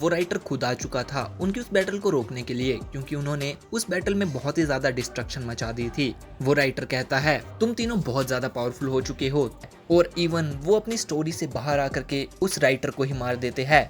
वो राइटर खुद आ चुका था उनकी उस बैटल को रोकने के लिए, क्योंकि उन्होंने उस बैटल में बहुत ही ज्यादा डिस्ट्रक्शन मचा दी थी। वो राइटर कहता है तुम तीनों बहुत ज्यादा पावरफुल हो चुके हो, और इवन वो अपनी स्टोरी से बाहर आकर के उस राइटर को ही मार देते हैं।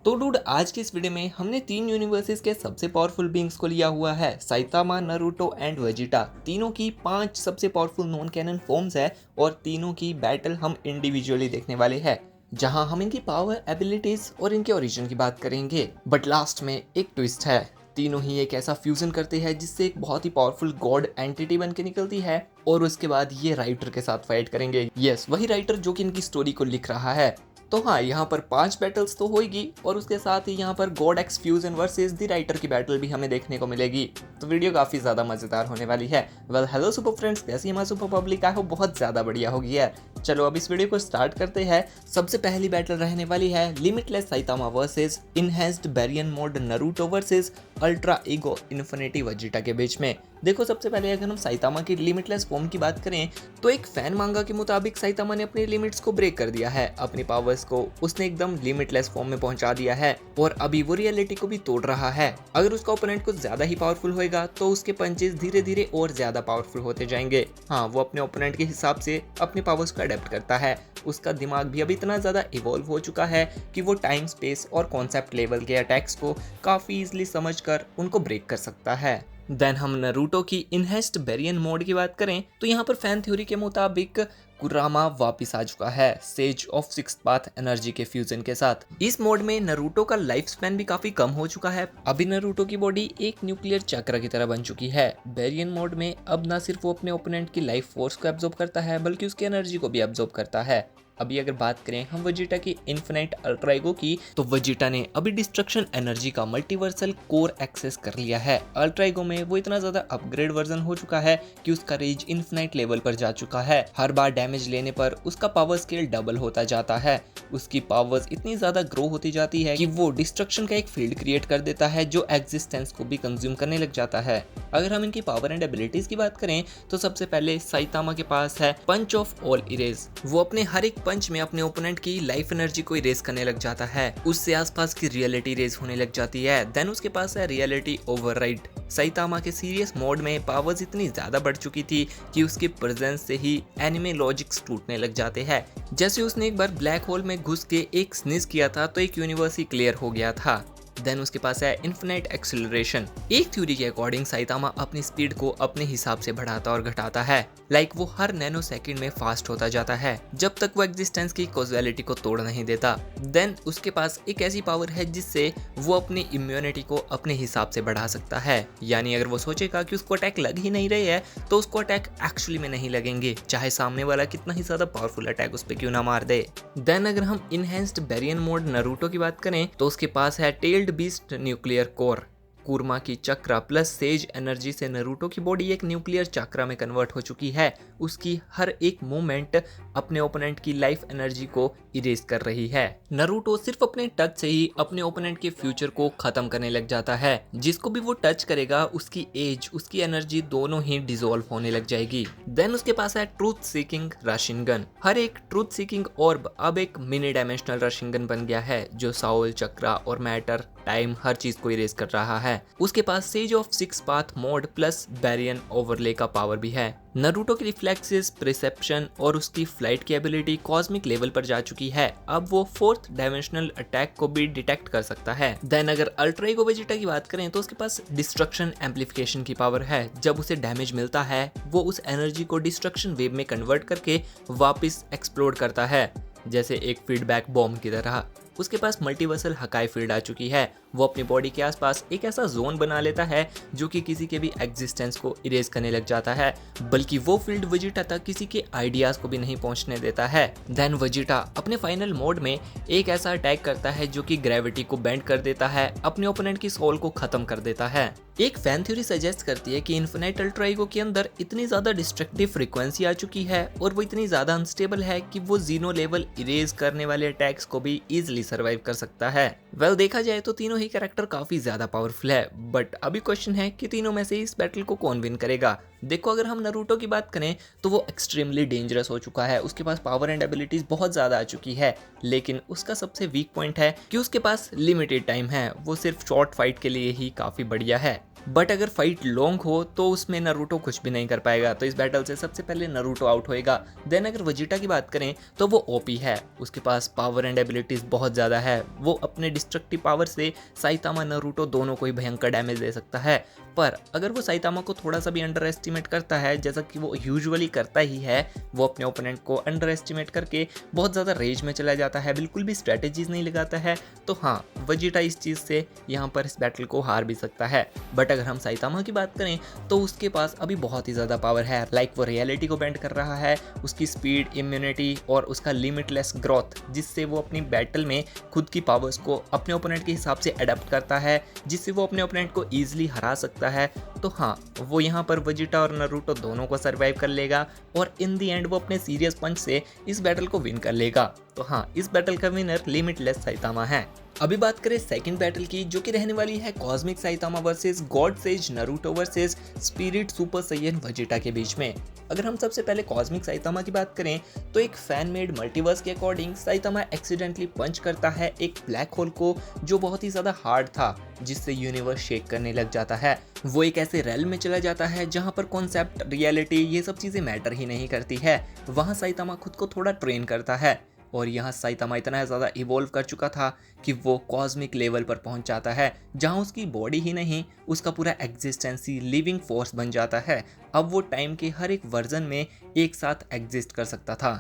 तो डूड, आज की इस वीडियो में हमने 3 यूनिवर्सेस के सबसे पावरफुल बींग्स को लिया हुआ है, साइतामा, नारुतो एंड वेजिटा। तीनों की 5 सबसे पावरफुल नॉन कैनन फॉर्म्स है और तीनों की बैटल हम इंडिविजुअली देखने वाले हैं, जहां हम इनकी पावर, एबिलिटीज और इनके ओरिजिन की बात करेंगे। बट लास्ट में एक ट्विस्ट है, तीनों ही एक ऐसा फ्यूजन करते हैं जिससे एक बहुत ही पावरफुल गॉड एंटिटी बन के निकलती है, और उसके बाद ये राइटर के साथ फाइट करेंगे। यस, वही राइटर जो कि इनकी स्टोरी को लिख रहा है। तो हाँ, यहाँ पर 5 बैटल्स तो होगी, और उसके साथ ही यहाँ पर God x fusion versus the writer की बैटल भी हमें देखने को मिलेगी। तो वीडियो काफी ज्यादा मजेदार होने वाली है। वेल हेलो सुपर फ्रेंड्स, कैसी हमारी सुपर पब्लिक? आई होप बहुत ज्यादा बढ़िया होगी यार। चलो अब इस वीडियो को स्टार्ट करते हैं। सबसे पहली बैटल रहने वाली है limitless Saitama versus enhanced Baryon mode Naruto versus ultra ego infinity Vegeta के बीच में। देखो, सबसे पहले अगर हम साइतामा की लिमिटलेस फॉर्म की बात करें तो एक फैन मांगा के मुताबिक साइतामा ने अपनी लिमिट्स को ब्रेक कर दिया है, अपनी पावर्स को उसने एकदम लिमिटलेस फॉर्म में पहुंचा दिया है, और अभी वो रियलिटी को भी तोड़ रहा है। अगर उसका ओपोनेंट कुछ ज्यादा ही पावरफुल होएगा तो उसके पंचेस धीरे धीरे और ज्यादा पावरफुल होते जाएंगे। हाँ, वो अपने ओपोनेंट के हिसाब से अपने पावर्स को अडेप्ट करता है। उसका दिमाग भी अभी इतना ज्यादा इवॉल्व हो चुका है कि वो टाइम, स्पेस और कॉन्सेप्ट लेवल के अटैक्स को काफी इजीली समझकर उनको ब्रेक कर सकता है। देन हम नारुतो की इनहेंस्ड बैरियन मोड की बात करें तो यहाँ पर फैन थ्योरी के मुताबिक कुरामा वापिस आ चुका है, sage of sixth path energy के फ्यूजन के साथ। इस मोड में नारुतो का लाइफ स्पैन भी काफी कम हो चुका है। अभी नारुतो की बॉडी एक न्यूक्लियर चक्र की तरह बन चुकी है। बैरियन मोड में अब ना सिर्फ वो अपने ओपोनेंट की लाइफ फोर्स को एब्जॉर्ब करता है, बल्कि उसकी एनर्जी को भी एब्जॉर्ब करता है। अभी अगर बात करें हम वेजिटा की इन्फिनाइट अल्ट्रा ईगो की, तो वेजिटा ने अभी डिस्ट्रक्शन एनर्जी का मल्टीवर्सल कोर एक्सेस कर लिया है। अल्ट्रा ईगो में वो इतना ज्यादा अपग्रेड वर्जन हो चुका है कि उसका रेंज इन्फिनाइट लेवल पर जा चुका है। हर बार डैमेज लेने पर उसका पावर स्केल डबल होता जाता है। उसकी पावर्स इतनी ज्यादा ग्रो होती जाती है कि वो डिस्ट्रक्शन का एक फील्ड क्रिएट कर देता है जो एग्जिस्टेंस को भी कंज्यूम करने लग जाता है। अगर हम इनकी पावर एंड एबिलिटीज की बात करें तो सबसे पहले साइतामा के पास है पंच ऑफ ऑल इरेज। वो अपने हर एक पंच में अपने ओपोनेंट की लाइफ एनर्जी को इरेज करने लग जाता है, उससे आसपास की रियलिटी इरेज होने लग जाती है। देन उसके पास है रियलिटी ओवरराइड। साइतामा के सीरियस मोड में पावर्स इतनी ज्यादा बढ़ चुकी थी कि उसके प्रेजेंस से ही एनिमे लॉजिक्स टूटने लग जाते हैं। जैसे उसने एक बार ब्लैक होल में घुस के एक स्नीज किया था तो एक यूनिवर्स ही क्लियर हो गया था। देन उसके पास है इन्फिनिट एक्सेलरेशन। एक थ्योरी के अकॉर्डिंग साइतामा अपनी स्पीड को अपने हिसाब से बढ़ाता और घटाता है। लाइक वो हर नैनो सेकंड में फास्ट होता जाता है जब तक वो एग्जिस्टेंस की कॉजुअलिटी को तोड़ नहीं देता। देन उसके पास एक ऐसी पावर है जिससे वो अपनी इम्यूनिटी को अपने हिसाब से बढ़ा सकता है। यानी अगर वो सोचेगा कि उसको अटैक लग ही नहीं रही है तो उसको अटैक एक्चुअली में नहीं लगेंगे, चाहे सामने वाला कितना ही ज्यादा पावरफुल अटैक उस पर क्यों ना मार दे। देन अगर हम इनहेंस्ड बैरियन मोड नारुतो की बात करें तो उसके पास है tailed beast nuclear core. Kurma की चक्रा प्लस सेज एनर्जी से नारुतो की बॉडी एक न्यूक्लियर चक्रा में कन्वर्ट हो चुकी है। उसकी हर एक मूवमेंट अपने ओपोनेंट की लाइफ एनर्जी को इरेज कर रही है। नारुतो सिर्फ अपने टच से ही अपने ओपोनेंट के फ्यूचर को खत्म करने लग जाता है। जिसको भी वो टच करेगा उसकी एज, उसकी एनर्जी दोनों ही डिसॉल्व होने लग जाएगी। देन उसके पास है ट्रूथ सीकिंग राशिनगन। हर एक ट्रूथ सीकिंग ऑर्ब अब एक मिनी डायमेंशनल राशिनगन बन गया है जो साउल, चक्रा और मैटर, टाइम, हर चीज को इरेज कर रहा है। उसके पास sage of six path mode plus baryon overlay का पावर भी है। नारुतो की रिफ्लेक्सेस, परसेप्शन और उसकी फ्लाइट की एबिलिटी कॉस्मिक लेवल पर जा चुकी है। अब वो फोर्थ डायमेंशनल अटैक को भी डिटेक्ट कर सकता है। देन अगर अल्ट्रा ईगो वेजिटा की बात करें तो उसके पास डिस्ट्रक्शन एम्पलीफिकेशन की पावर है। जब उसे डैमेज मिलता है वो उस एनर्जी को डिस्ट्रक्शन वेव में कन्वर्ट करके वापस एक्सप्लोड करता है, जैसे एक फीडबैक बॉम्ब की तरह। उसके पास मल्टीवर्सल हकाई फील्ड आ चुकी है। वो अपनी बॉडी के आसपास एक ऐसा जोन बना लेता है जो कि किसी के भी एग्जिस्टेंस को इरेज करने लग जाता है, बल्कि वो फील्ड वेजिटा तक किसी के आइडियाज को भी नहीं पहुंचने देता है। देन वेजिटा अपने फाइनल मोड में एक ऐसा अटैक करता है जो कि ग्रेविटी को बेंड कर देता है, अपने ओपोनेंट की सोल को खत्म कर देता है। एक फैन थ्योरी सजेस्ट करती है कि इन्फिनाइट अल्ट्रा ईगो के अंदर इतनी ज्यादा डिस्ट्रक्टिव फ्रीक्वेंसी आ चुकी है और वो इतनी ज्यादा अनस्टेबल है कि वो जीनो लेवल इरेज करने वाले अटैक्स को भी इजीली सर्वाइव कर सकता है। वेल देखा जाए तो तीनों ही कैरेक्टर काफी ज्यादा पावरफुल है, बट अभी क्वेश्चन है कि तीनों में से इस बैटल को कौन विन करेगा। देखो अगर हम नारुतो की बात करें तो वो एक्सट्रीमली डेंजरस हो चुका है, उसके पास पावर एंड एबिलिटीज बहुत ज़्यादा आ चुकी है, लेकिन उसका सबसे वीक पॉइंट है कि उसके पास लिमिटेड टाइम है, वो सिर्फ शॉर्ट फाइट के लिए ही काफ़ी बढ़िया है। बट अगर फाइट लॉन्ग हो तो उसमें नारुतो कुछ भी नहीं कर पाएगा, तो इस बैटल से सबसे पहले नारुतो आउट होएगा। देन अगर वेजिटा की बात करें तो वो ओपी है, उसके पास पावर एंड एबिलिटीज बहुत ज़्यादा है, वो अपने डिस्ट्रक्टिव पावर से साइतामा नारुतो दोनों को ही भयंकर डैमेज दे सकता है। पर अगर वो साइतामा को थोड़ा सा भी अंडर एस्टिमेट करता है, जैसा कि वो यूजुअली करता ही है, वो अपने ओपोनेंट को अंडर एस्टिमेट करके बहुत ज़्यादा रेज में चला जाता है, बिल्कुल भी स्ट्रेटेजीज नहीं लगाता है, तो हाँ वेजिटा इस चीज़ से यहाँ पर इस बैटल को हार भी सकता है। बट अगर हम साइतामा की बात करें तो उसके पास अभी बहुत ही ज़्यादा पावर है, लाइक वो रियलिटी को बेंड कर रहा है, उसकी स्पीड, इम्यूनिटी और उसका लिमिटलेस ग्रोथ, जिससे वो अपनी बैटल में खुद की पावर्स को अपने ओपोनेंट के हिसाब से अडेप्ट करता है, जिससे वो अपने ओपोनेंट को ईजिली हरा सकता है। तो हाँ वो यहाँ पर वेजिटा और नारुतो दोनों को सर्वाइव कर लेगा और इन दी एंड वो अपने सीरियस पंच से इस बैटल को विन कर लेगा। तो हाँ इस बैटल का विनर लिमिटलेस साइतामा है। अभी बात करें सेकंड बैटल की, जो कि रहने वाली है cosmic Saitama versus God says Naruto versus spirit super Saiyan Vegeta के बीच में। अगर हम सबसे पहले कॉस्मिक साइतामा की बात करें तो एक फैन मेड मल्टीवर्स के अकॉर्डिंग साइतामा एक्सीडेंटली पंच करता है एक ब्लैक होल को, जो बहुत ही ज़्यादा हार्ड था, जिससे यूनिवर्स शेक करने लग जाता है। वो एक ऐसे रेल में चला जाता है जहां पर कॉन्सेप्ट, रियलिटी, ये सब चीज़ें मैटर ही नहीं करती है। वहां साइतामा खुद को थोड़ा ट्रेन करता है और यहाँ साइतामा इतना ज़्यादा इवॉल्व कर चुका था कि वो कॉस्मिक लेवल पर पहुँच जाता है, जहाँ उसकी बॉडी ही नहीं उसका पूरा एग्जिस्टेंसी लिविंग फोर्स बन जाता है। अब वो टाइम के हर एक वर्जन में एक साथ एग्जिस्ट कर सकता था।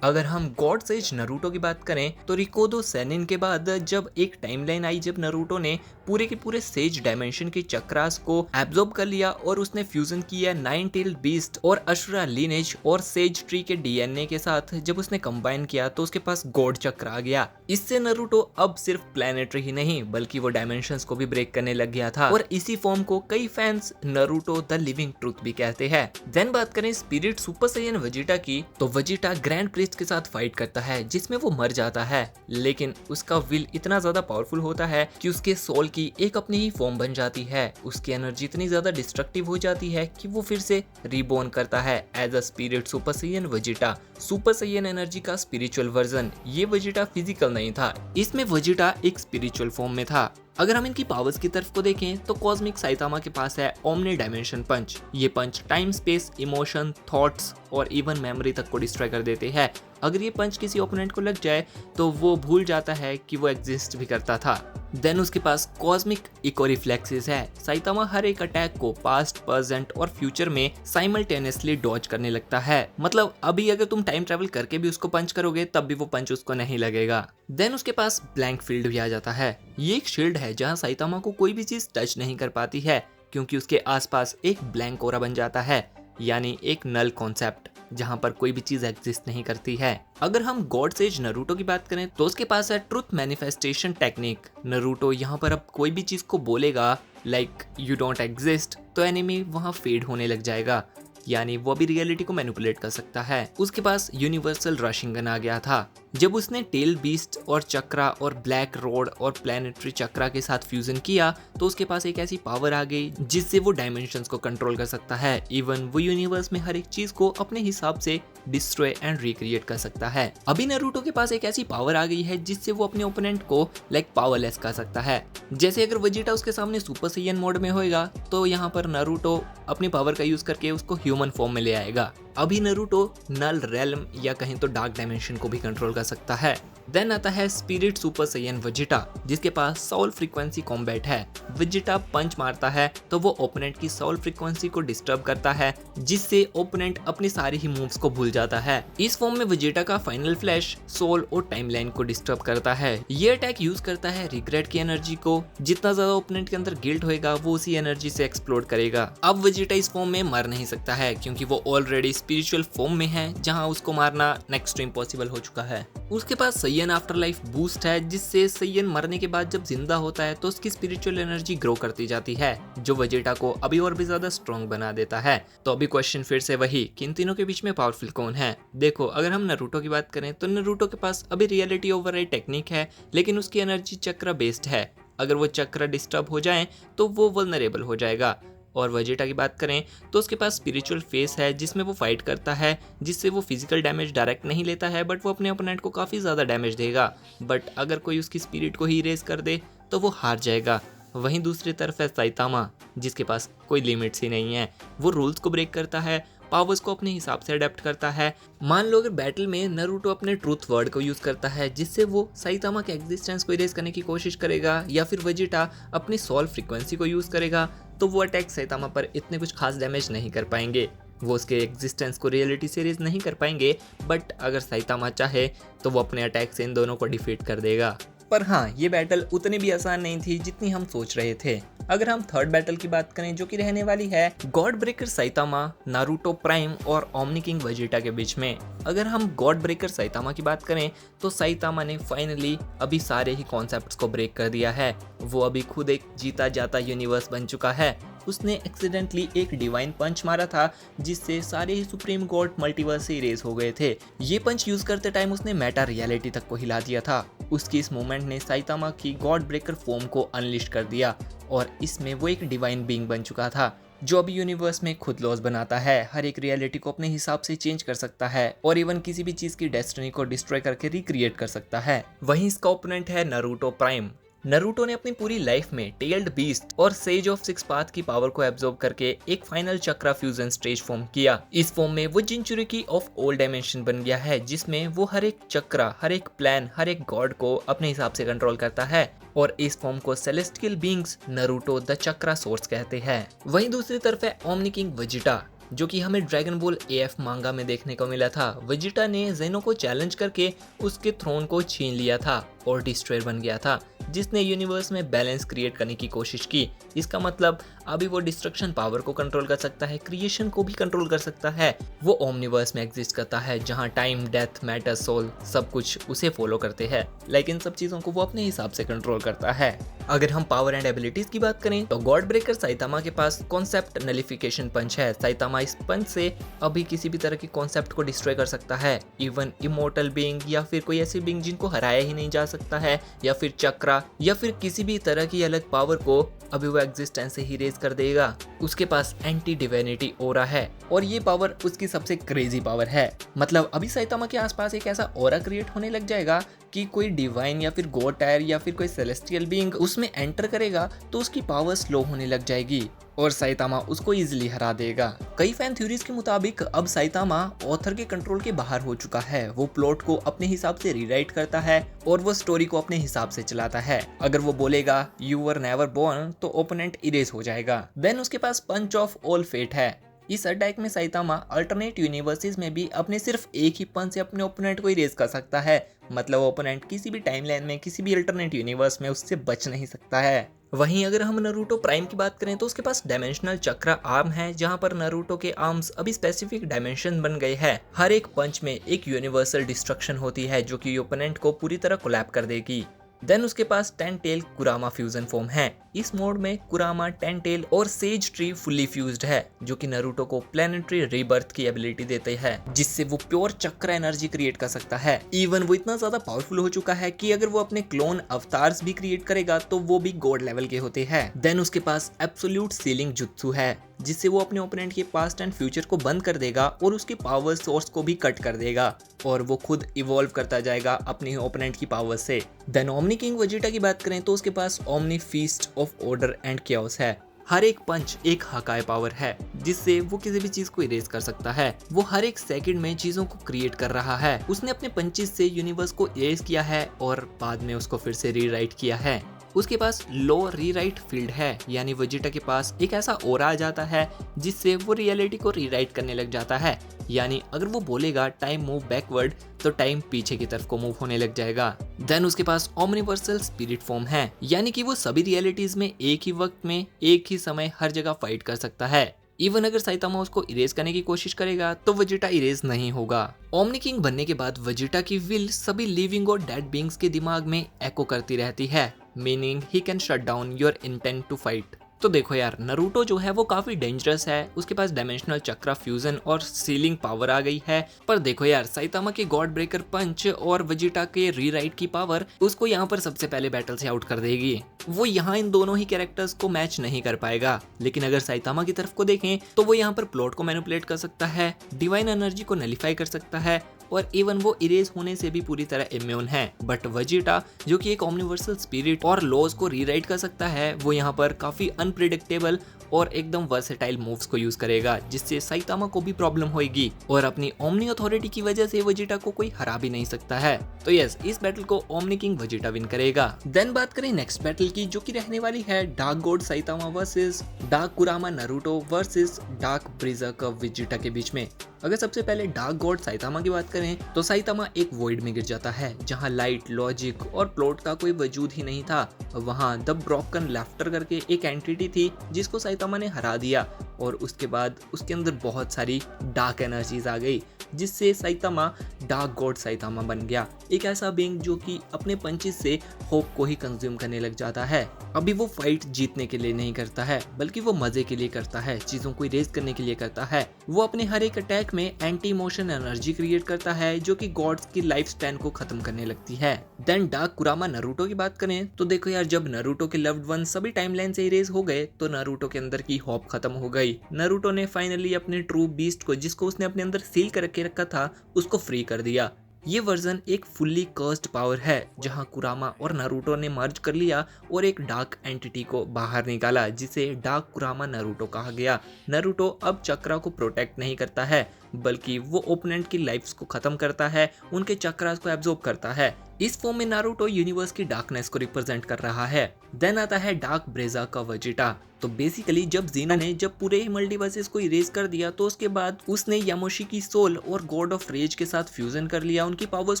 अगर हम गॉड सेज नारुतो की बात करें तो रिकोदो सेनिन के बाद जब एक टाइमलाइन आई जब नारुतो ने पूरे के पूरे सेज डायमेंशन के चक्रास को एब्जॉर्ब कर लिया और उसने फ्यूजन किया नाइन टेल बीस्ट और अशुरा लीनेज और सेज ट्री के डीएनए के साथ, जब उसने कंबाइन किया तो उसके पास गॉड चक्र आ गया। इससे नारुतो अब सिर्फ प्लैनेटरी ही नहीं बल्कि वो डायमेंशंस को भी ब्रेक करने लग गया था और इसी फॉर्म को कई fans Naruto the living truth भी कहते हैं। देन बात करें स्पिरिट सुपर सैयन वेजिटा की, तो वेजिटा ग्रैंड प्रिस्ट के साथ फाइट करता है जिसमें वो मर जाता है, लेकिन उसका विल इतना ज्यादा पावरफुल होता है कि उसके सोल की एक अपनी ही फॉर्म बन जाती है। उसकी एनर्जी इतनी ज्यादा डिस्ट्रक्टिव हो जाती है कि वो फिर से रीबोर्न करता है as a spirit super Saiyan Vegeta. Super Saiyan energy का स्पिरिचुअल वर्जन। ये वेजिटा फिजिकल नहीं था, इसमें वेजिटा एक स्पिरिचुअल फॉर्म में था। अगर हम इनकी पावर्स की तरफ को देखें तो कॉस्मिक साइतामा के पास है ओमनी डायमेंशन पंच। ये पंच टाइम, स्पेस, इमोशन, थॉट्स और इवन मेमोरी तक को डिस्ट्रॉय कर देते हैं। अगर ये पंच किसी ओपोनेंट को लग जाए तो वो भूल जाता है कि वो एग्जिस्ट भी करता था। देन उसके पास कॉस्मिक इको रिफ्लेक्सेस है। साइतामा हर एक अटैक को पास्ट, प्रेजेंट और फ्यूचर में साइमल्टेनियसली डॉज करने लगता है। मतलब अभी अगर तुम टाइम ट्रेवल करके भी उसको पंच करोगे तब भी वो पंच उसको नहीं लगेगा। देन उसके पास ब्लैंक फील्ड भी आ जाता है। ये एक शील्ड है जहां साइतामा को कोई भी चीज टच नहीं कर पाती है, क्योंकि उसके आसपास एक ब्लैंक ओरा बन जाता है, यानी एक नल कॉन्सेप्ट जहां पर कोई भी चीज एग्जिस्ट नहीं करती है। अगर हम गॉड सेज नारुतो की बात करें तो उसके पास है ट्रुथ मैनिफेस्टेशन टेक्निक। नारुतो यहाँ पर अब कोई भी चीज को बोलेगा लाइक यू डोंट एग्जिस्ट, तो एनिमी वहां फेड होने लग जाएगा, यानी वो भी रियलिटी को मैनिपुलेट कर सकता है। उसके पास यूनिवर्सल रशिंगन आ गया था। जब उसने टेल बीस्ट और चक्रा और ब्लैक रोड और प्लैनेटरी चक्रा के साथ फ्यूजन किया तो उसके पास एक ऐसी पावर आ गई जिससे वो डायमेंशंस को कंट्रोल कर सकता है। इवन वो यूनिवर्स में हर एक चीज को अपने हिसाब से डिस्ट्रॉय एंड रिक्रिएट कर सकता है। अभी नारुतो के पास एक ऐसी पावर आ गई है जिससे वो अपने ओपोनेंट को लाइक पावरलेस कर सकता है। जैसे अगर वेजिटा उसके सामने सुपर सैयन मोड में होएगा तो यहाँ पर नारुतो अपनी पावर का यूज करके उसको ह्यूमन फॉर्म में ले आएगा। अभी नारुतो नल रेल्म या कहीं तो डार्क डायमेंशन को भी कंट्रोल कर सकता है। देन आता है स्पिरिट सुपर सैयन वेजिटा, जिसके पास सोल फ्रीक्वेंसी कॉम्बैट है। वेजिटा पंच मारता है तो वो ओपोनेंट की सोल फ्रीक्वेंसी को डिस्टर्ब करता है, जिससे ओपोनेंट अपनी सारी ही मूव्स को भूल जाता है। इस फॉर्म में वेजिटा का फाइनल फ्लैश सोल और टाइमलाइन को डिस्टर्ब करता है। ये अटैक यूज करता है रिग्रेट की एनर्जी को। जितना ज्यादा ओपोनेंट के अंदर गिल्ट होएगा वो उसी एनर्जी से एक्सप्लोड करेगा। अब वेजिटा इस फॉर्म में मर नहीं सकता है क्योंकि वो ऑलरेडी स्पिरिचुअल फॉर्म में है, जहां उसको मारना नेक्स्ट टू इम्पॉसिबल हो चुका है। उसके पास सैयन आफ्टर लाइफ बूस्ट है, जिससे सैयन मरने के बाद जब जिंदा होता है तो उसकी स्पिरिचुअल एनर्जी ग्रो करती जाती है, जो वेजिटा को अभी और भी ज्यादा स्ट्रॉन्ग बना देता है। तो अभी क्वेश्चन फिर से वही कि इन तीनों के बीच में पावरफुल कौन है। देखो अगर हम नारुतो की बात करें तो नारुतो के पास अभी रियलिटी ओवरराइड टेक्निक है, लेकिन उसकी एनर्जी चक्र बेस्ड है। अगर वो चक्र डिस्टर्ब हो जाए तो वो वल्नरेबल हो जाएगा और वेजिटा की बात करें तो उसके पास स्पिरिचुअल फेस है जिसमें वो फाइट करता है, जिससे वो फिजिकल डैमेज डायरेक्ट नहीं लेता है बट वो अपने ओपोनेंट को काफ़ी ज़्यादा डैमेज देगा। बट अगर कोई उसकी स्पिरिट को ही इरेज कर दे तो वो हार जाएगा। वहीं दूसरी तरफ है साइतामा, जिसके पास कोई लिमिट्स ही नहीं है। वो रूल्स को ब्रेक करता है, पावर्स को अपने हिसाब से अडेप्ट करता है। मान लो अगर बैटल में नारुतो अपने ट्रूथ वर्ड को यूज करता है जिससे वो साइतामा के एग्जिस्टेंस को इरेज करने की कोशिश करेगा, या फिर वेजिटा अपनी सोल फ्रीक्वेंसी को यूज करेगा, तो वो अटैक साइतामा पर इतने कुछ खास डैमेज नहीं कर पाएंगे। वो उसके एग्जिस्टेंस को रियलिटी से इरेज नहीं कर पाएंगे, बट अगर साइतामा चाहे तो वो अपने अटैक से इन दोनों को डिफीट कर देगा। पर हाँ, ये बैटल उतनी भी आसान नहीं थी जितनी हम सोच रहे थे। अगर हम थर्ड बैटल की बात करें जो कि रहने वाली है God breaker Saitama, Naruto prime और ओमनी किंग वेजिटा के बीच में। अगर हम गॉड ब्रेकर साइतामा की बात करें तो साइतामा ने फाइनली अभी सारे ही कॉन्सेप्ट्स को ब्रेक कर दिया है। वो अभी खुद एक जीता जाता यूनिवर्स बन चुका है। उसने एक्सीडेंटली एक डिवाइन पंच मारा था जिससे सारे ही सुप्रीम गॉड मल्टीवर्स से इरेज हो गए थे। ये पंच यूज करते टाइम उसने मेटा रियलिटी तक को हिला दिया था। उसकी इस मूवमेंट ने साइतामा की गॉड ब्रेकर फॉर्म को अनलिस्ट कर दिया और इसमें वो एक डिवाइन बीइंग बन चुका था जो अभी यूनिवर्स में खुद लॉस बनाता है, हर एक रियलिटी को अपने हिसाब से चेंज कर सकता है और इवन किसी भी चीज की डेस्टिनी को डिस्ट्रॉय करके रिक्रिएट कर सकता है। वहीं इसका ओपोनेंट है नारुतो प्राइम। नारुतो ने अपनी पूरी लाइफ में टेल्ड बीस्ट और सेज ऑफ सिक्स पाथ की पावर को एब्जॉर्ब करके एक फाइनल चक्रा फ्यूजन स्टेज फॉर्म किया। इस फॉर्म में वो जिंचुरिकी ऑफ ऑल डायमेंशन बन गया है, जिसमें वो हर एक चक्रा, हर एक प्लान, हर एक गॉड को अपने हिसाब से कंट्रोल करता है और इस फॉर्म को celestial beings Naruto the chakra source कहते हैं। वहीं दूसरी तरफ है ओमनी किंग वेजिटा, जो कि हमें ड्रैगन बॉल एएफ मांगा में देखने को मिला था। वेजिटा ने जेनो को चैलेंज करके उसके थ्रोन को छीन लिया था और डिस्ट्रॉयर बन गया था, जिसने यूनिवर्स में बैलेंस क्रिएट करने की कोशिश की। इसका मतलब अभी वो डिस्ट्रक्शन पावर को कंट्रोल कर सकता है, क्रिएशन को भी कंट्रोल कर सकता है। वो ओमनिवर्स में एग्जिस्ट करता है जहां टाइम, डेथ, मैटर, सोल सब कुछ उसे फॉलो करते हैं, लेकिन इन सब चीजों को वो अपने हिसाब से कंट्रोल करता है। अगर हम पावर एंड एबिलिटीज की बात करें तो गॉड ब्रेकर साइतामा के पास कॉन्सेप्ट नलिफिकेशन पंच है। साइतामा इस पंच से अभी किसी भी तरह की कॉन्सेप्ट को डिस्ट्रॉय कर सकता है, इवन इमोर्टल बीइंग या फिर कोई ऐसी बीइंग जिनको हराया ही नहीं जा सकता है, या फिर चक्रा या फिर किसी भी तरह की अलग पावर को अभी वो एग्जिस्टेंस से ही रेज कर देगा। उसके पास एंटी डिविनिटी ओरा है और ये पावर उसकी सबसे क्रेजी पावर है। मतलब अभी साइतामा के आसपास एक ऐसा ओरा क्रिएट होने लग जाएगा कि कोई डिवाइन या फिर गॉड टायर या फिर कोई सेलेस्टियल बीइंग उसमें एंटर करेगा तो उसकी पावर स्लो होने लग जाएगी और साइतामा उसको इजीली हरा देगा। कई फैन थ्योरीज के मुताबिक अब साइतामा ऑथर के कंट्रोल के बाहर हो चुका है। वो प्लॉट को अपने हिसाब से रीराइट करता है और वो स्टोरी को अपने हिसाब से चलाता है। अगर वो बोलेगा यू वर नेवर बोर्न तो ओपोनेंट इरेज हो जाएगा। देन उसके पास पंच ऑफ ऑल फेट है। इस अटैक में साइतामा अल्टरनेट यूनिवर्सेस में भी अपने सिर्फ एक ही पंच से अपने ओपोनेंट को इरेज कर सकता है। मतलब ओपोनेंट किसी भी टाइमलाइन में, किसी भी अल्टरनेट यूनिवर्स में उससे बच नहीं सकता है। वहीं अगर हम नारुतो प्राइम की बात करें तो उसके पास डायमेंशनल चक्रा आर्म है, जहां पर नारुतो के आर्म्स अभी स्पेसिफिक डायमेंशन बन गए हैं। हर एक पंच में एक यूनिवर्सल डिस्ट्रक्शन होती है जो कि ओपोनेंट को पूरी तरह कोलैप कर देगी। देन उसके पास 10 टेल कुरामा फ्यूजन फॉर्म है। इस मोड में कुरामा, 10 टेल और सेज ट्री फुल्ली फ्यूज्ड है, जो कि नारुतो को प्लैनेटरी रीबर्थ की एबिलिटी देते हैं, जिससे वो प्योर चक्र एनर्जी क्रिएट कर सकता है। इवन वो इतना ज्यादा पावरफुल हो चुका है कि अगर वो अपने क्लोन अवतार्स भी क्रिएट करेगा तो वो भी गॉड लेवल के होते हैं। देन उसके पास एब्सोल्यूट सीलिंग जुत्सु है, जिससे वो अपने ओपोनेंट के पास्ट एंड फ्यूचर को बंद कर देगा और उसके पावर सोर्स को भी कट कर देगा और वो खुद इवॉल्व करता जाएगा अपने ओपोनेंट की पावर से। देन ओमनी किंग वेजिटा की बात करें तो उसके पास omni feast of order and chaos है। हर एक पंच एक हकाए पावर है जिससे वो किसी भी चीज को इरेज कर सकता है। वो हर एक सेकंड में चीजों को क्रिएट कर रहा है। उसने अपने पंचेस से यूनिवर्स को इरेज किया है और बाद में उसको फिर से रीराइट किया है। उसके पास लो रीराइट फील्ड है, यानी वेजिटा के पास एक ऐसा ओरा आ जाता है जिससे वो रियलिटी को रीराइट करने लग जाता है। यानी अगर वो बोलेगा टाइम मूव बैकवर्ड तो टाइम पीछे की तरफ को मूव होने लग जाएगा। देन उसके पास ओमनिवर्सल स्पिरिट फॉर्म है, यानी कि वो सभी रियलिटीज में एक ही वक्त में, एक ही समय, हर जगह फाइट कर सकता है। इवन अगर साइतामा उसको इरेज करने की कोशिश करेगा तो वेजिटा इरेज नहीं होगा। ओमनी किंग बनने के बाद वेजिटा की विल सभी लिविंग और डेड बीइंग्स के दिमाग में एको करती रहती है, meaning he can shut down your intent to fight. तो देखो यार, नारुतो जो है वो काफी डेंजरस है, उसके पास डायमेंशनल चक्रा फ्यूजन और सीलिंग पावर आ गई है। पर देखो यार, साइतामा के गॉड ब्रेकर पंच और वेजिटा के रीराइट की पावर उसको यहाँ पर सबसे पहले बैटल से आउट कर देगी। वो यहाँ इन दोनों ही कैरेक्टर्स को मैच नहीं कर पाएगा। लेकिन अगर साइतामा की तरफ को देखें तो वो यहाँ पर प्लॉट को मैनिपुलेट कर सकता है, डिवाइन एनर्जी को नलिफाई कर सकता है और इवन वो इरेज होने से भी पूरी तरह इम्यून है। बट वेजिटा जो कि एक ओमनिवर्सल स्पिरिट और लॉज को रीराइट कर सकता है, वो यहाँ पर काफी अनप्रिडिक्टेबल और एकदम वर्सेटाइल मूव्स को यूज करेगा, जिससे साइतामा को भी प्रॉब्लम होगी और अपनी ओमनी अथॉरिटी की वजह से वेजिटा को कोई हरा भी नहीं सकता है। तो यस, इस बैटल को ओमनी किंग वेजिटा विन करेगा। देन बात करें नेक्स्ट बैटल की, जो कि रहने वाली है dark God Saitama versus dark कुरामा नारुतो वर्सेस डार्क ब्रीजर्कर वेजिटा के बीच में। अगर सबसे पहले डार्क गॉड साइतामा की बात करें तो साइतामा एक वॉइड में गिर जाता है, जहां लाइट, लॉजिक और प्लॉट का कोई वजूद ही नहीं था। वहां द ब्रोकन लाफ्टर करके एक एंटिटी थी जिसको साइतामा ने हरा दिया और उसके बाद उसके अंदर बहुत सारी डार्क एनर्जीज आ गई, जिससे साइतामा डार्क गॉड साइतामा बन गया। एक ऐसा बीइंग जो कि अपने पंचेस से होप को ही कंज्यूम करने लग जाता है। अभी वो फाइट जीतने के लिए नहीं करता है, बल्कि वो मजे के लिए करता है, चीजों को इरेज करने के लिए करता है। वो अपने हर एक अटैक में एंटी इमोशन एनर्जी क्रिएट करता है, जो कि गॉड्स की लाइफ स्पैन को खत्म करने लगती है। देन डार्क कुरामा नारुतो की बात करें तो देखो यार, जब नारुतो के लव्ड वन सभी टाइमलाइन से इरेज हो गए तो नारुतो के अंदर की होप खत्म हो गई। नारुतो ने फाइनली अपने ट्रू बीस्ट को, जिसको उसने अपने अंदर सील करके रखा था, उसको फ्री कर दिया। ये वर्जन एक फुल्ली कर्स्ड पावर है, जहां कुरामा और नारुतो ने मर्ज कर लिया और एक डार्क एंटिटी को बाहर निकाला, जिसे डार्क कुरामा नारुतो कहा गया। नारुतो अब चक्रा को प्रोटेक्ट नहीं करता है, बल्कि वो ओपोनेंट की लाइफ्स को खत्म करता है, उनके चक्रास को एब्जॉर्ब करता है। इस फॉर्म में नारुतो यूनिवर्स की डार्कनेस को रिप्रेजेंट कर रहा है। देन आता है डार्क ब्रेजा का वेजिटा। तो बेसिकली जब जीना ने पूरे ही मल्टीवर्सेस को इरेज कर दिया, तो उसके बाद उसने यामोशी की सोल और गॉड ऑफ रेज के साथ फ्यूजन कर लिया, उनकी पावर्स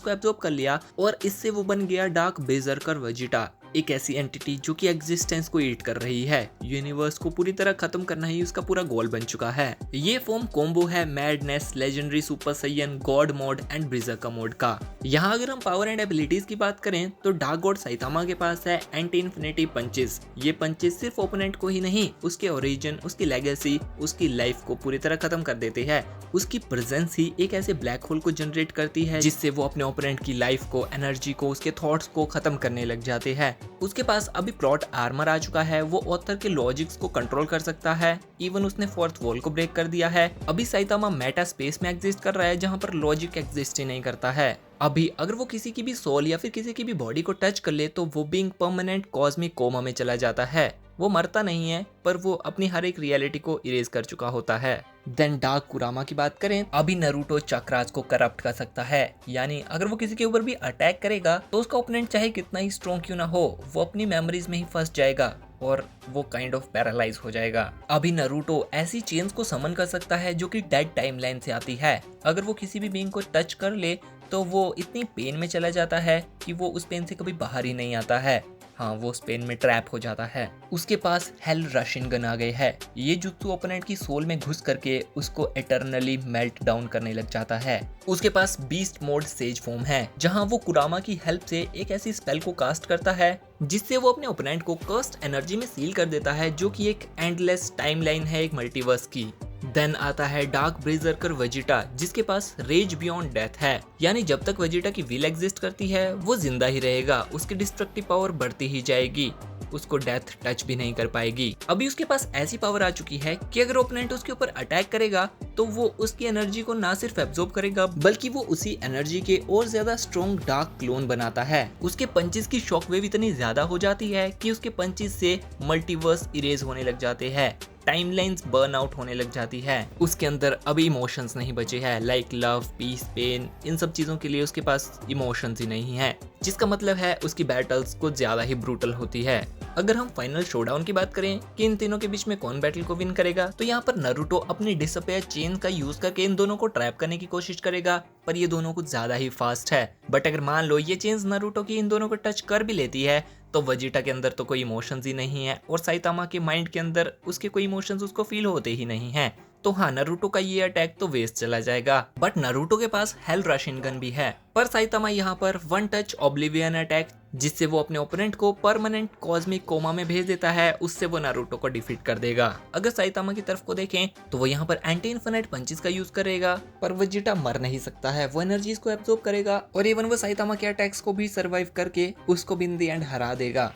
को एब्जॉर्ब कर लिया और इससे वो बन गया डार्क बेजर्कर वेजिटा, एक ऐसी एंटिटी जो कि एग्जिस्टेंस को ईट कर रही है। यूनिवर्स को पूरी तरह खत्म करना ही उसका पूरा गोल बन चुका है। ये फॉर्म कॉम्बो है madness, legendary super Saiyan, god mode and berserker mode का। यहाँ अगर हम पावर एंड एबिलिटीज की बात करें तो डार्क गॉड साइतामा के पास है एंटी इन्फिनिटी पंचेस। ये पंचेस सिर्फ ओपोनेंट को ही नहीं, उसके ओरिजिन, उसकी लेगेसी, उसकी लाइफ को पूरी तरह खत्म कर देते हैं। उसकी प्रेजेंस ही एक ऐसे ब्लैक होल को जनरेट करती है, जिससे वो अपने ओपोनेंट की लाइफ को, एनर्जी को, उसके थॉट्स को खत्म करने लग जाते हैं। उसके पास अभी प्लॉट आर्मर आ चुका है, वो ऑथर के लॉजिक्स को कंट्रोल कर सकता है। इवन उसने फोर्थ वॉल को ब्रेक कर दिया है। अभी साइतामा मेटा स्पेस में एग्जिस्ट कर रहा है, जहां पर लॉजिक एग्जिस्ट ही नहीं करता है। अभी अगर वो किसी की भी सोल या फिर किसी की भी बॉडी को टच कर ले तो वो बीइंग परमानेंट कॉस्मिक कोमा में चला जाता है। वो मरता नहीं है, पर वो अपनी हर एक रियलिटी को इरेज कर चुका होता है। देन डार्क कुरामा की बात करें, अभी नारुतो चक्रास को करप्ट कर सकता है, यानी अगर वो किसी के ऊपर भी अटैक करेगा तो उसका ओपोनेंट चाहे कितना ही स्ट्रॉन्ग क्यों ना हो, वो अपनी मेमोरीज में ही फंस जाएगा और वो काइंड ऑफ पैरालाइज हो जाएगा। अभी नारुतो ऐसी चेन्स को समन कर सकता है जो कि डेड टाइमलाइन से आती है। अगर वो किसी भी बीइंग को टच कर ले तो वो इतनी पेन में चला जाता है कि वो उस पेन से कभी बाहर ही नहीं आता है। हाँ, वो उस पेन में ट्रैप हो जाता है। उसके पास हेल रशिन गन आ गए है। ये जुत्सु ओपोनेंट की सोल में घुस करके उसको एटर्नली मेल्ट डाउन करने लग जाता है। उसके पास बीस्ट मोड सेज फॉर्म है, जहां वो कुरामा की हेल्प से एक ऐसी स्पेल को कास्ट करता है जिससे वो अपने ओपोनेंट को कर्स्ड एनर्जी में सील कर देता है, जो कि एक एंडलेस टाइमलाइन है एक मल्टीवर्स की। देन आता है डार्क ब्रीजर्कर वेजिटा, जिसके पास रेज बियॉन्ड डेथ है, यानी जब तक वेजिटा की विल एग्जिस्ट करती है वो जिंदा ही रहेगा, उसकी डिस्ट्रक्टिव पावर बढ़ती ही जाएगी, उसको डेथ टच भी नहीं कर पाएगी। अभी उसके पास ऐसी पावर आ चुकी है कि अगर ओपोनेंट उसके ऊपर अटैक करेगा तो वो उसकी एनर्जी को ना सिर्फ एब्जॉर्ब करेगा, बल्कि वो उसी एनर्जी के और ज्यादा स्ट्रॉन्ग डार्क क्लोन बनाता है। उसके पंचेस की शॉकवेव इतनी ज्यादा हो जाती है कि उसके पंचेस से मल्टीवर्स इरेज होने लग जाते हैं, टाइमलाइंस बर्न आउट होने लग जाती है। उसके अंदर अभी इमोशंस नहीं बचे हैं, लाइक लव, पीस, पेन, इन सब चीजों के लिए उसके पास इमोशंस ही नहीं है, जिसका मतलब है उसकी बैटल्स कुछ ज्यादा ही ब्रूटल होती है। अगर हम फाइनल शोडाउन की बात करें कि इन तीनों के बीच में कौन बैटल को विन करेगा, तो यहाँ पर नारुतो अपनी डिसअपियर चेन का यूज करके इन दोनों को ट्रैप करने की कोशिश करेगा, पर ये दोनों कुछ ज्यादा ही फास्ट है। बट अगर मान लो ये चेन्स नारुतो की इन दोनों को टच कर भी लेती है तो वेजिटा के अंदर तो कोई इमोशंस ही नहीं है और साइतामा के माइंड के अंदर उसके कोई इमोशंस उसको फील होते ही नहीं है। तो हाँ, नारुतो का ये अटैक तो वेस्ट चला जाएगा। बट नारुतो के पास हेल राशिनगन भी है। पर साइतामा यहाँ पर वन टच ऑब्लिवियन अटैक, जिससे वो अपने ओपोनेंट को परमानेंट कॉस्मिक कोमा में भेज देता है, उससे वो नारुतो को डिफीट कर देगा। अगर साइतामा की तरफ को देखें तो वो यहाँ पर एंटी इन्फिनिट पंचेस का यूज करेगा, पर वेजिटा मर नहीं सकता है, वो एनर्जीज को एब्जॉर्ब करेगा और इवन वो साइतामा के अटैक्स को भी सर्वाइव करके उसको भी इन द एंड हरा देगा।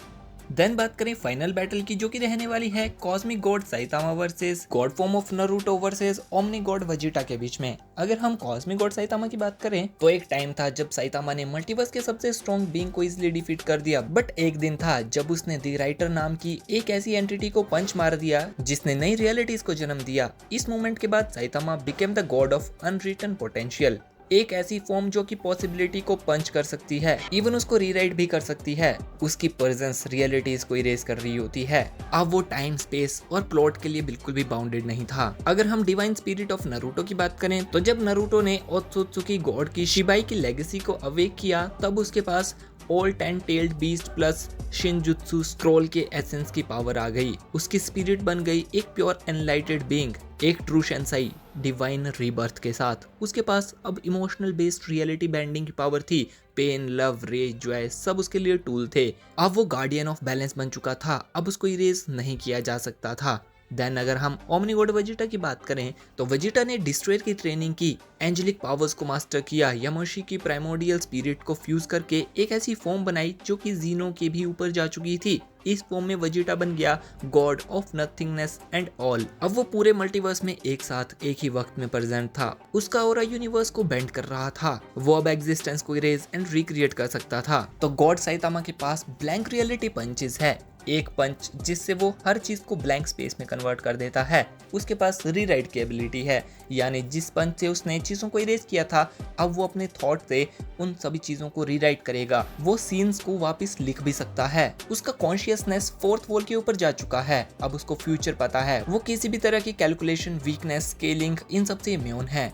देन बात करें फाइनल बैटल की, जो कि रहने वाली है cosmic God Saitama versus God form of Naruto versus omni God Vegeta के बीच में। अगर हम कॉस्मिक गॉड साइतामा की बात करें तो एक टाइम था जब साइतामा ने मल्टीवर्स के सबसे स्ट्रॉन्ग बीइंग को इजीली डिफीट कर दिया। बट एक दिन था जब उसने द राइटर नाम की एक ऐसी एंटिटी को पंच मार दिया जिसने नई रियलिटीज को जन्म दिया। इस मोमेंट के बाद Saitama became the God of unwritten potential, एक ऐसी फॉर्म जो कि पॉसिबिलिटी को पंच कर सकती है, इवन उसको रीराइट भी कर सकती है। उसकी प्रेजेंस रियलिटीज को इरेज कर रही होती है। अब वो टाइम, स्पेस और प्लॉट के लिए बिल्कुल भी बाउंडेड नहीं था। अगर हम डिवाइन स्पिरिट ऑफ नारुतो की बात करें तो जब नारुतो ने ओत्सुत्सुकी गॉड की शिबाई की लेगेसी को अवेक किया, तब उसके पास all 10 tailed beast plus shinjutsu scroll के एसेंस की पावर आ गई। उसकी स्पिरिट बन गई एक प्योर एनलाइटेड बीइंग, एक ट्रू शेंसाई डिवाइन रीबर्थ के साथ। उसके पास अब इमोशनल बेस्ड रियलिटी बैंडिंग की पावर थी। पेन, लव, रेज, जॉय सब उसके लिए टूल थे। अब वो गार्डियन ऑफ बैलेंस बन चुका था, अब उसको इरेज नहीं किया जा सकता था। देन अगर हम ओमनी गॉड वेजिटा की बात करें तो वेजिटा ने डिस्ट्रॉयर की ट्रेनिंग की, एंजेलिक पावर्स को मास्टर किया, यामोशी की प्राइमोर्डियल स्पिरिट को फ्यूज करके एक ऐसी फॉर्म बनाई जो कि जीनो के भी ऊपर जा चुकी थी। इस फॉर्म में वेजिटा बन गया God of nothingness and all. अब वो पूरे मल्टीवर्स में एक साथ एक ही वक्त में प्रेजेंट था। उसका ऑरा यूनिवर्स को बेंड कर रहा था। वो अब एग्जिस्टेंस को इरेज एंड रिक्रिएट कर सकता था। तो गॉड साइतामा के पास ब्लैंक रियलिटी पंचेस है, एक पंच जिससे वो हर चीज को ब्लैंक स्पेस में कन्वर्ट कर देता है। उसके पास रीराइट की एबिलिटी है, यानी जिस पंच से उसने चीजों को इरेज किया था, अब वो अपने थॉट से उन सभी चीजों को रीराइट करेगा। वो सीन्स को वापस लिख भी सकता है। उसका कॉन्शियसनेस फोर्थ वॉल के ऊपर जा चुका है। अब उसको फ्यूचर पता है। वो किसी भी तरह की कैलकुलेशन, वीकनेस, स्केलिंग इन सब से इम्यून है।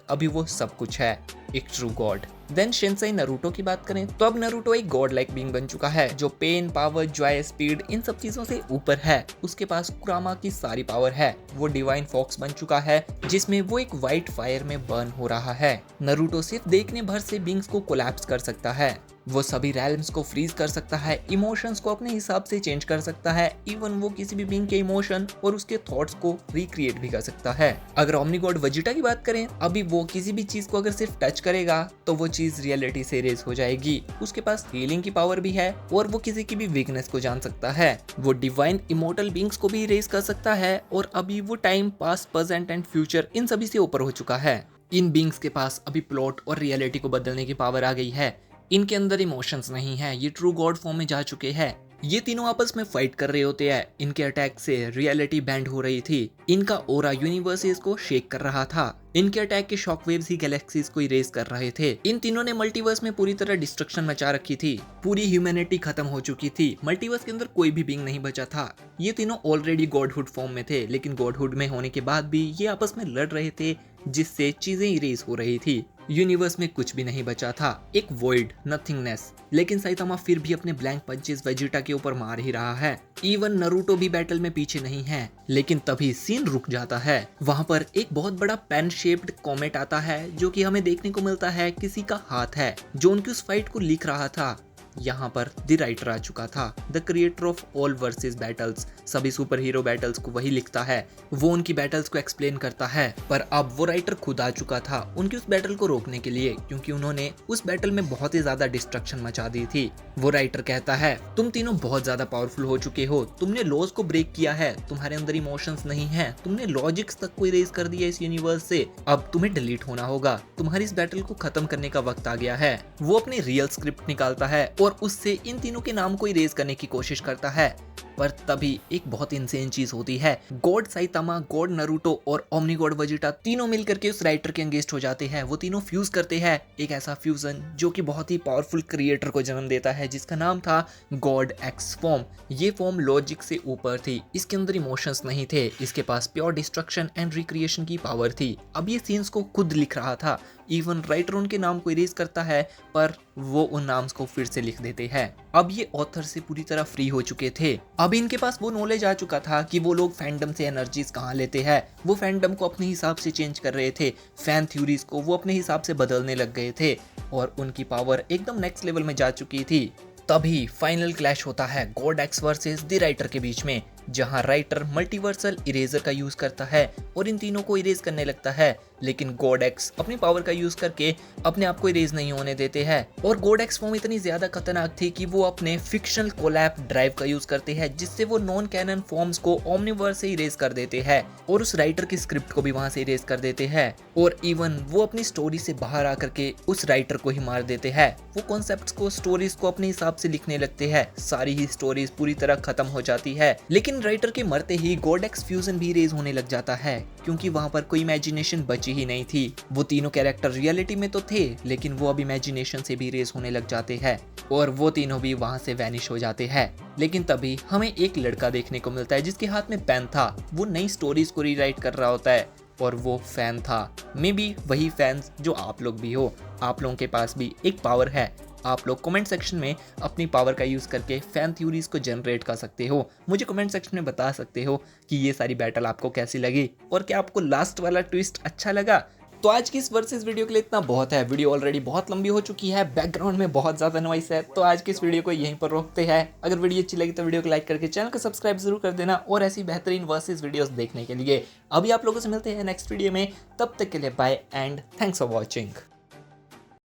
अभी वो सब कुछ है, एक ट्रू गॉड। देन शिनसेई नारुतो की बात करें तो अब नारुतो एक गॉड लाइक बीइंग बन चुका है, जो पेन, पावर, जॉय, स्पीड इन सब चीजों से ऊपर है। उसके पास कुरामा की सारी पावर है। वो डिवाइन फॉक्स बन चुका है, जिसमें वो एक व्हाइट फायर में बर्न हो रहा है। नारुतो सिर्फ देखने भर से बीइंग्स को कोलैप्स कर सकता है। वो सभी रैल्म्स को फ्रीज कर सकता है, इमोशंस को अपने हिसाब से चेंज कर सकता है। इवन वो किसी भी बीइंग के इमोशन और उसके थॉट्स को रिक्रिएट भी कर सकता है। अगर ओमनी गॉड वेजिटा की बात करें, अभी वो किसी भी चीज को अगर सिर्फ टच करेगा तो वो चीज रियलिटी से इरेज हो जाएगी। उसके पास हीलिंग की पावर भी है और वो किसी की भी वीकनेस को जान सकता है। वो डिवाइन इमोर्टल बीइंग्स को भी इरेज कर सकता है और अभी वो time, past, present and future in सभी से ऊपर हो चुका है। इन बीइंग्स के पास अभी प्लॉट और रियलिटी को बदलने की पावर आ गई है। इनके अंदर इमोशंस नहीं है, ये ट्रू गॉड फॉर्म में जा चुके हैं। ये तीनों आपस में फाइट कर रहे होते हैं। इनके अटैक से रियलिटी बैंड हो रही थी। इनका ओरा यूनिवर्सेस को शेक कर रहा था। इनके अटैक के शॉकवेव्स ही गैलेक्सीज को इरेज कर रहे थे। इन तीनों ने मल्टीवर्स में पूरी तरह डिस्ट्रक्शन मचा रखी थी। पूरी ह्यूमैनिटी खत्म हो चुकी थी। मल्टीवर्स के अंदर कोई भी बीइंग नहीं बचा था। ये तीनों ऑलरेडी गॉडहुड फॉर्म में थे, लेकिन गॉडहुड में होने के बाद भी ये आपस में लड़ रहे थे, जिससे चीजें इरेज हो रही थी। यूनिवर्स में कुछ भी नहीं बचा था, एक वॉइड, नथिंगनेस। लेकिन साइतामा फिर भी अपने ब्लैंक पंचेस वेजिटा के ऊपर मार ही रहा है। इवन नारुतो भी बैटल में पीछे नहीं है। लेकिन तभी सीन रुक जाता है। वहां पर एक बहुत बड़ा पेन शेप्ड कॉमेट आता है, जो कि हमें देखने को मिलता है किसी का हाथ है, जो उनकी उस फाइट को लिख रहा था। यहाँ पर द राइटर आ चुका था, the creator of all versus battles. सभी सुपर हीरो बैटल्स को वही लिखता है। वो उनकी बैटल्स को एक्सप्लेन करता है। पर अब वो राइटर खुद आ चुका था उनकी उस बैटल को रोकने के लिए, क्योंकि उन्होंने उस बैटल में बहुत ही ज्यादा डिस्ट्रक्शन मचा दी थी। वो राइटर कहता है, तुम तीनों बहुत ज्यादा पावरफुल हो चुके हो। तुमने लॉज को ब्रेक किया है। तुम्हारे अंदर इमोशंस नहीं है। तुमने लॉजिक्स तक को इरेज कर दिया इस यूनिवर्स से। अब तुम्हें डिलीट होना होगा। तुम्हारी इस बैटल को खत्म करने का वक्त आ गया है। वो अपनी रियल स्क्रिप्ट निकालता है और उससे इन तीनों के नाम को इरेज करने की कोशिश करता है। पर तभी एक बहुत इंसेन चीज होती है। गॉड साइतामा, गॉड नारुतो और ओमनी गॉड वेजिटा तीनों मिलकर के उस राइटर के एंगेस्ट हो जाते हैं। वो तीनों फ्यूज करते हैं, एक ऐसा फ्यूजन जो कि बहुत ही पावरफुल क्रिएटर को जन्म देता है, जिसका नाम था गॉड एक्स फॉर्म। ये फॉर्म लॉजिक से ऊपर थी। इसके अंदर इमोशंस नहीं थे। इसके पास प्योर डिस्ट्रक्शन एंड रिक्रिएशन की पावर थी। अब ये सीन्स को खुद लिख रहा था। इवन राइटर उनके नाम को इरेज करता है, पर वो उन नाम्स को फिर से लिख देते हैं। अब ये ऑथर से पूरी तरह फ्री हो चुके थे। अब इनके पास वो नॉलेज आ चुका था कि वो लोग फैंडम से एनर्जीज कहाँ लेते हैं। वो फैंडम को अपने हिसाब से चेंज कर रहे थे, फैन थ्योरीज को वो अपने हिसाब से बदलने लग गए थे और उनकी पावर एकदम नेक्स्ट लेवल में जा चुकी थी। तभी फाइनल क्लैश होता है God x versus the writer के बीच में, जहां राइटर मल्टीवर्सल इरेजर का यूज करता है और इन तीनों को इरेज करने लगता है, लेकिन गॉड एक्स अपनी पावर का यूज करके अपने आप को इरेज नहीं होने देते हैं। और गॉड एक्स फॉर्म इतनी ज्यादा खतरनाक थी कि वो अपने फिक्शनल कोलैप ड्राइव का यूज करते हैं, जिससे वो नॉन कैनन फॉर्म्स को ओमनिवर्स से इरेज कर देते हैं और उस राइटर की स्क्रिप्ट को भी वहां से इरेज कर देते हैं। और इवन वो अपनी स्टोरी से बाहर आकर के उस राइटर को ही मार देते हैं। वो कॉन्सेप्ट्स को, स्टोरीज को अपने हिसाब से लिखने लगते हैं, सारी ही स्टोरीज पूरी तरह खत्म हो जाती है। लेकिन राइटर के मरते ही गॉड एक्स फ्यूजन भी रेज होने लग जाता है, क्योंकि वहां पर कोई इमेजिनेशन बची ही नहीं थी। वो तीनों कैरेक्टर रियलिटी में तो थे, लेकिन वो अब इमेजिनेशन से भी रेज होने लग जाते हैं और वो तीनों भी वहां से वैनिश हो जाते हैं। लेकिन तभी हमें एक लड़का देखने को मिलता है जिसके हाथ में पेन था। वो नई स्टोरीज को रीराइट कर रहा होता है और वो फैन था, मे बी वही फैंस जो आप लोग भी हो। आप लोगों के पास भी एक पावर है। आप लोग कमेंट सेक्शन में अपनी पावर का यूज़ करके फैन थ्योरीज को जनरेट कर सकते हो। मुझे कमेंट सेक्शन में बता सकते हो कि ये सारी बैटल आपको कैसी लगी और क्या आपको लास्ट वाला ट्विस्ट अच्छा लगा। तो आज की इस वर्सेस वीडियो के लिए इतना बहुत है। वीडियो ऑलरेडी बहुत लंबी हो चुकी है, बैकग्राउंड में बहुत ज़्यादा नॉइस है, तो आज की इस वीडियो को यहीं पर रोकते हैं। अगर वीडियो अच्छी लगी तो वीडियो को लाइक करके चैनल को सब्सक्राइब जरूर कर देना और ऐसी बेहतरीन वर्सेस वीडियोस देखने के लिए। अभी आप लोगों से मिलते हैं नेक्स्ट वीडियो में, तब तक के लिए bye and thanks for watching.